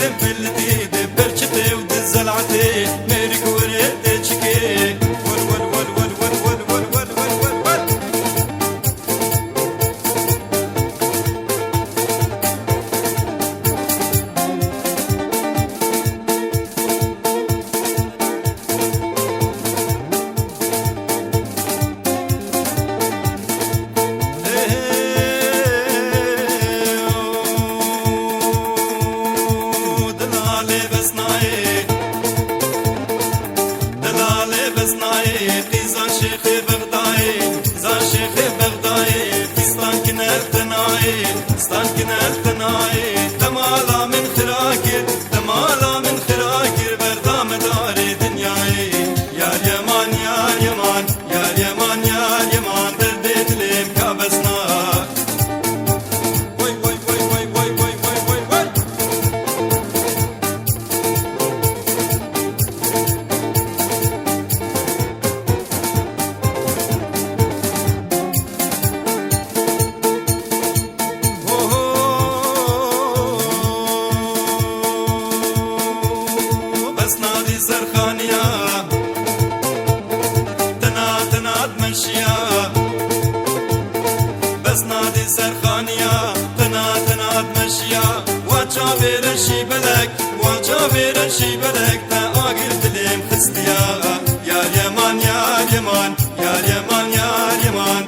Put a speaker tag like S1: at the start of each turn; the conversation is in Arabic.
S1: دم بلدي دم برشتي ودزلعتي ميرك وريت تشكي ول ول ول ول ول ول ول ول ول ول تمالا من خراكر تمالا من خراكر بردام داري دنياي يا اليمان يا اليمان يا اليمان يا اليمان دردت لي مكابسنا وي وي وي وي وي وي وي وي وي زرخانيا تنا تمشيا بس نادي زرخانيا تنا تمشيا وجابر شي بلك وجابر شي بلك تا اغير دلم خستيا يا اليمان يا اليمان يا اليمان يا اليمان